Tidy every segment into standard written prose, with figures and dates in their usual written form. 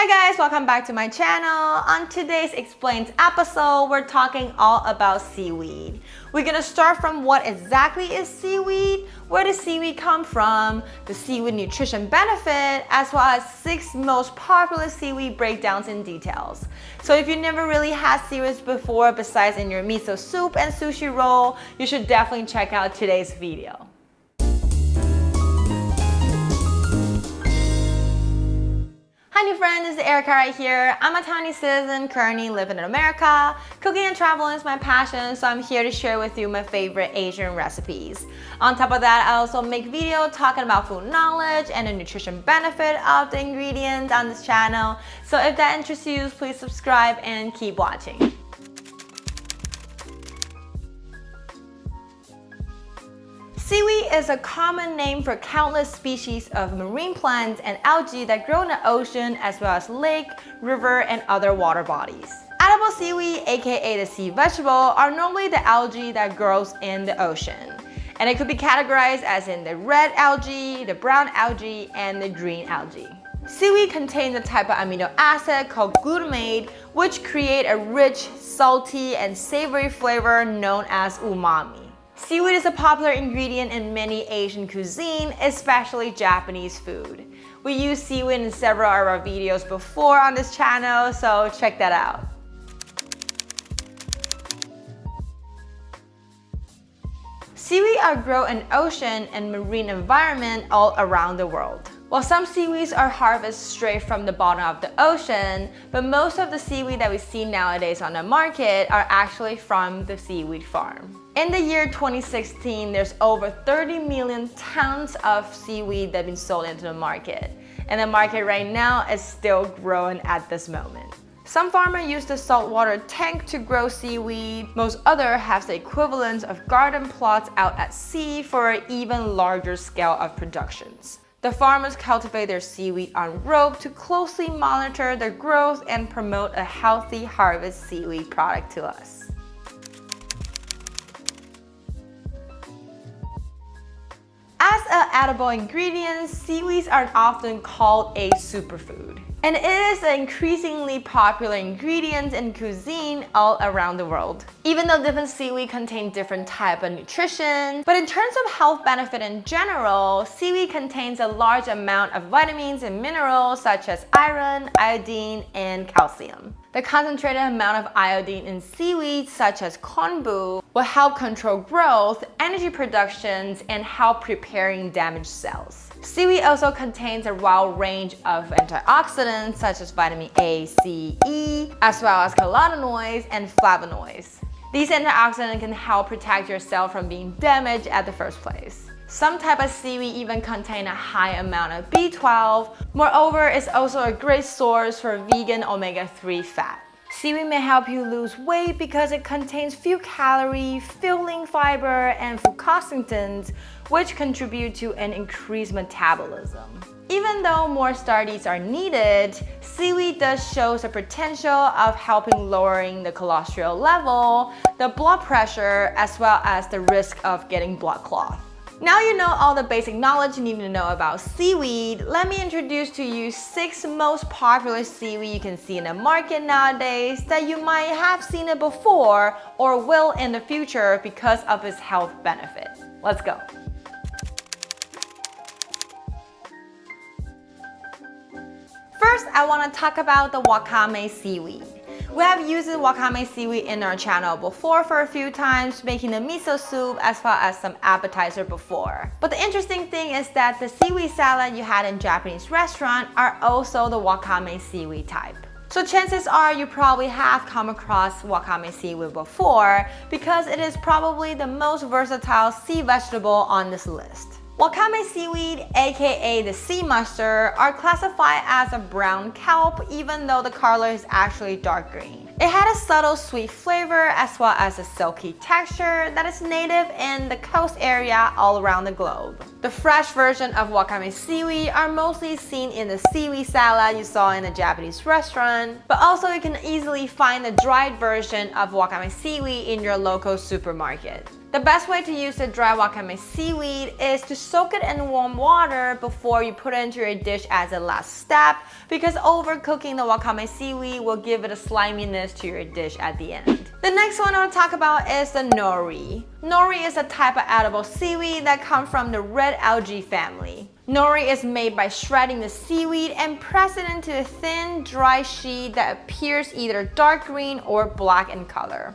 Hi guys, welcome back to my channel. On today's Explained episode, we're talking all about seaweed. We're gonna start from what exactly is seaweed, where does seaweed come from, the seaweed nutrition benefit, as well as 6 most popular seaweed breakdowns in details. So if you never really had seaweed before besides in your miso soup and sushi roll, you should definitely check out today's video. Hi new friends, this is Erica right here. I'm a Taiwanese citizen currently living in America. Cooking and traveling is my passion, so I'm here to share with you my favorite Asian recipes. On top of that, I also make videos talking about food knowledge and the nutrition benefit of the ingredients on this channel. So if that interests you, please subscribe and keep watching. Seaweed is a common name for countless species of marine plants and algae that grow in the ocean as well as lake, river, and other water bodies. Edible seaweed, aka the sea vegetable, are normally the algae that grows in the ocean. And it could be categorized as in the red algae, the brown algae, and the green algae. Seaweed contains a type of amino acid called glutamate, which create a rich, salty, and savory flavor known as umami. Seaweed is a popular ingredient in many Asian cuisine, especially Japanese food. We use seaweed in several of our videos before on this channel, so check that out. Seaweed are grown in ocean and marine environment all around the world. While some seaweeds are harvested straight from the bottom of the ocean, but most of the seaweed that we see nowadays on the market are actually from the seaweed farm. In the year 2016, there's over 30 million tons of seaweed that have been sold into the market. And the market right now is still growing at this moment. Some farmers use the saltwater tank to grow seaweed. Most others have the equivalent of garden plots out at sea for an even larger scale of productions. The farmers cultivate their seaweed on rope to closely monitor their growth and promote a healthy harvest seaweed product to us. As an edible ingredient, seaweeds are often called a superfood. And it is an increasingly popular ingredient in cuisine all around the world. Even though different seaweed contain different types of nutrition, but in terms of health benefit in general, seaweed contains a large amount of vitamins and minerals such as iron, iodine, and calcium. The concentrated amount of iodine in seaweed, such as Kombu, will help control growth, energy productions, and help preparing damaged cells. Seaweed also contains a wide range of antioxidants such as vitamin A, C, E, as well as carotenoids and flavonoids. These antioxidants can help protect your cell from being damaged at the first place. Some type of seaweed even contain a high amount of B12. Moreover, it's also a great source for vegan omega-3 fat. Seaweed may help you lose weight because it contains few calories, filling fiber, and fucosylates, which contribute to an increased metabolism. Even though more studies are needed, seaweed does show the potential of helping lowering the cholesterol level, the blood pressure, as well as the risk of getting blood clot. Now you know all the basic knowledge you need to know about seaweed, let me introduce to you 6 most popular seaweed you can see in the market nowadays that you might have seen it before or will in the future because of its health benefit. Let's go. First, I want to talk about the Wakame seaweed. We have used the Wakame seaweed in our channel before for a few times, making the miso soup as well as some appetizer before. But the interesting thing is that the seaweed salad you had in Japanese restaurant are also the Wakame seaweed type. So chances are you probably have come across Wakame seaweed before because it is probably the most versatile sea vegetable on this list. Wakame seaweed, aka the sea mustard, are classified as a brown kelp even though the color is actually dark green. It had a subtle sweet flavor as well as a silky texture that is native in the coast area all around the globe. The fresh version of Wakame seaweed are mostly seen in the seaweed salad you saw in a Japanese restaurant, but also you can easily find the dried version of Wakame seaweed in your local supermarket. The best way to use the dry wakame seaweed is to soak it in warm water before you put it into your dish as a last step, because overcooking the wakame seaweed will give it a sliminess to your dish at the end. The next one I want to talk about is the nori. Nori is a type of edible seaweed that comes from the red algae family. Nori is made by shredding the seaweed and press it into a thin, dry sheet that appears either dark green or black in color,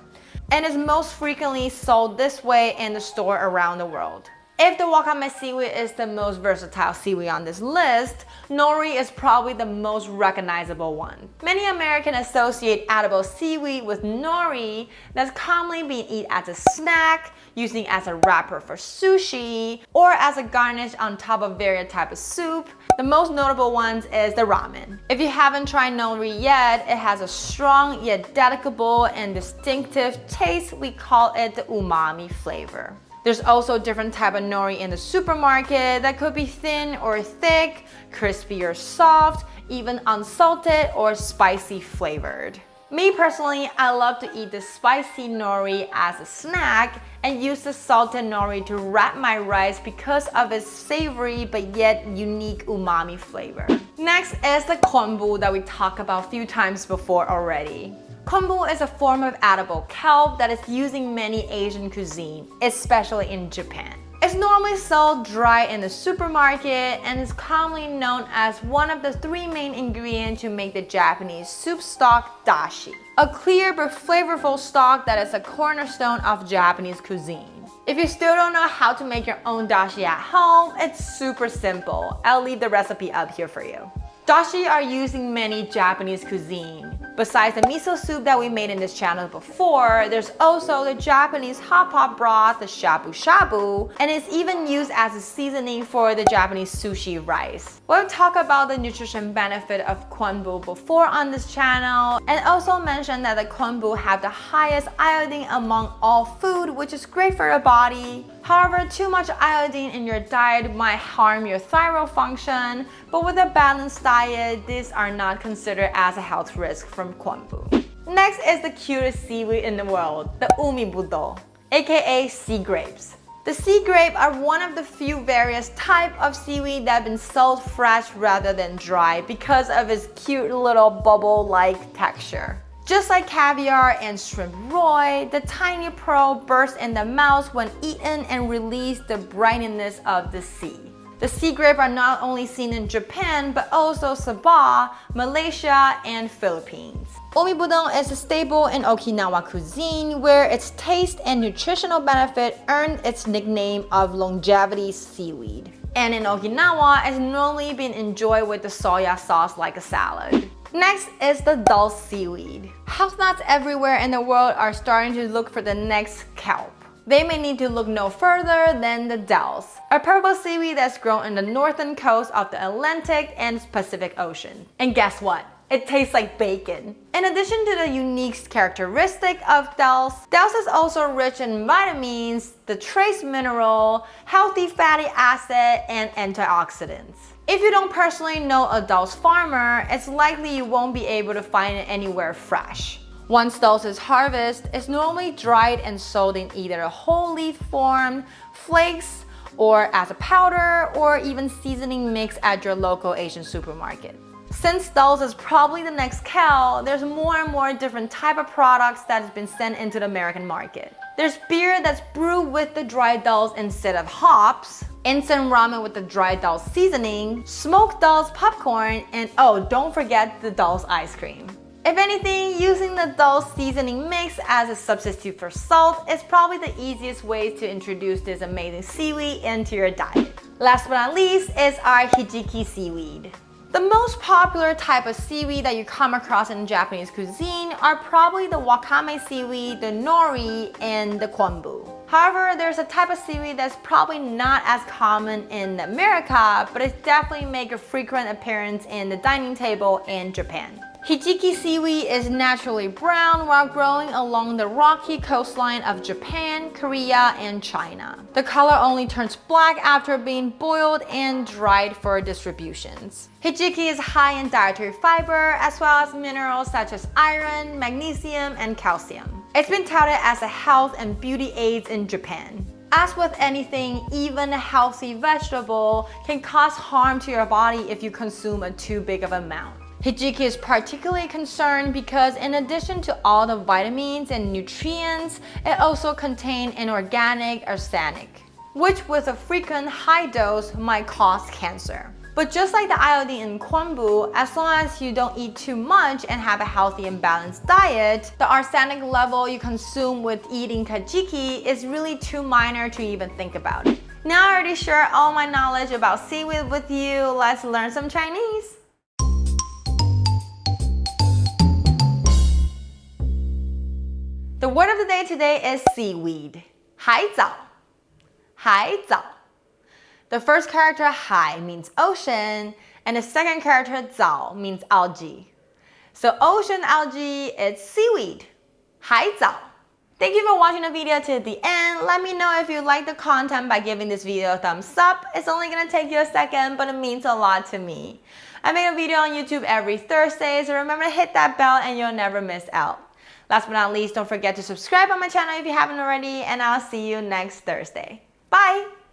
and is most frequently sold this way in the store around the world. If the wakame seaweed is the most versatile seaweed on this list, nori is probably the most recognizable one. Many Americans associate edible seaweed with nori, that's commonly being eaten as a snack, using as a wrapper for sushi, or as a garnish on top of various types of soup. The most notable ones is the ramen. If you haven't tried nori yet, it has a strong yet delectable and distinctive taste. We call it the umami flavor. There's also different type of nori in the supermarket that could be thin or thick, crispy or soft, even unsalted or spicy flavored. Me personally, I love to eat the spicy nori as a snack and use the salted nori to wrap my rice because of its savory but yet unique umami flavor. Next is the kombu that we talked about a few times before already. Kombu is a form of edible kelp that is used in many Asian cuisine, especially in Japan. It's normally sold dry in the supermarket and is commonly known as one of the 3 main ingredients to make the Japanese soup stock dashi, a clear but flavorful stock that is a cornerstone of Japanese cuisine. If you still don't know how to make your own dashi at home, it's super simple. I'll leave the recipe up here for you. Dashi are used in many Japanese cuisine. Besides the miso soup that we made in this channel before, there's also the Japanese hot pot broth, the shabu shabu, and it's even used as a seasoning for the Japanese sushi rice. We'll talk about the nutrition benefit of kombu before on this channel, and also mention that the kombu have the highest iodine among all food, which is great for your body. However, too much iodine in your diet might harm your thyroid function, but with a balanced diet, these are not considered as a health risk from kombu. Next is the cutest seaweed in the world, the Umibudo, aka sea grapes. The sea grape are one of the few various types of seaweed that have been sold fresh rather than dry because of its cute little bubble-like texture. Just like caviar and shrimp Rori, the tiny pearl bursts in the mouth when eaten and release the brightness of the sea. The sea grape are not only seen in Japan, but also Sabah, Malaysia, and Philippines. Umibudo is a staple in Okinawa cuisine, where its taste and nutritional benefit earned its nickname of longevity seaweed. And in Okinawa, it's normally been enjoyed with the soya sauce like a salad. Next is the dulse seaweed. House nuts everywhere in the world are starting to look for the next kelp. They may need to look no further than the dulse, a purple seaweed that's grown in the northern coast of the Atlantic and Pacific Ocean. And guess what? It tastes like bacon. In addition to the unique characteristic of dulse, dulse is also rich in vitamins, the trace mineral, healthy fatty acid, and antioxidants. If you don't personally know a dulse farmer, it's likely you won't be able to find it anywhere fresh. Once dulse is harvested, it's normally dried and sold in either a whole leaf form, flakes, or as a powder, or even seasoning mix at your local Asian supermarket. Since dulse is probably the next kelp, there's more and more different type of products that has been sent into the American market. There's beer that's brewed with the dry dulse instead of hops, instant ramen with the dry dulse seasoning, smoked dulse popcorn, and oh, don't forget the dulse ice cream. If anything, using the dulse seasoning mix as a substitute for salt is probably the easiest way to introduce this amazing seaweed into your diet. Last but not least is our Hijiki seaweed. The most popular type of seaweed that you come across in Japanese cuisine are probably the wakame seaweed, the nori, and the kombu. However, there's a type of seaweed that's probably not as common in America, but it definitely makes a frequent appearance in the dining table in Japan. Hijiki seaweed is naturally brown while growing along the rocky coastline of Japan, Korea, and China. The color only turns black after being boiled and dried for distributions. Hijiki is high in dietary fiber as well as minerals such as iron, magnesium, and calcium. It's been touted as a health and beauty aid in Japan. As with anything, even a healthy vegetable can cause harm to your body if you consume a too big of amount. Hijiki is particularly concerned because in addition to all the vitamins and nutrients, it also contains an organic arsenic, which with a frequent high dose might cause cancer. But just like the iodine in Kombu, as long as you don't eat too much and have a healthy and balanced diet, the arsenic level you consume with eating hijiki is really too minor to even think about it. Now I already shared all my knowledge about seaweed with you, let's learn some Chinese. The word of the day today is seaweed. 海藻. 海藻. The first character 海 means ocean, and the second character 藻 means algae. So ocean algae is seaweed. 海藻. Thank you for watching the video to the end. Let me know if you like the content by giving this video a thumbs up. It's only gonna take you a second, but it means a lot to me. I make a video on YouTube every Thursday, so remember to hit that bell and you'll never miss out. Last but not least, don't forget to subscribe on my channel if you haven't already, and I'll see you next Thursday. Bye!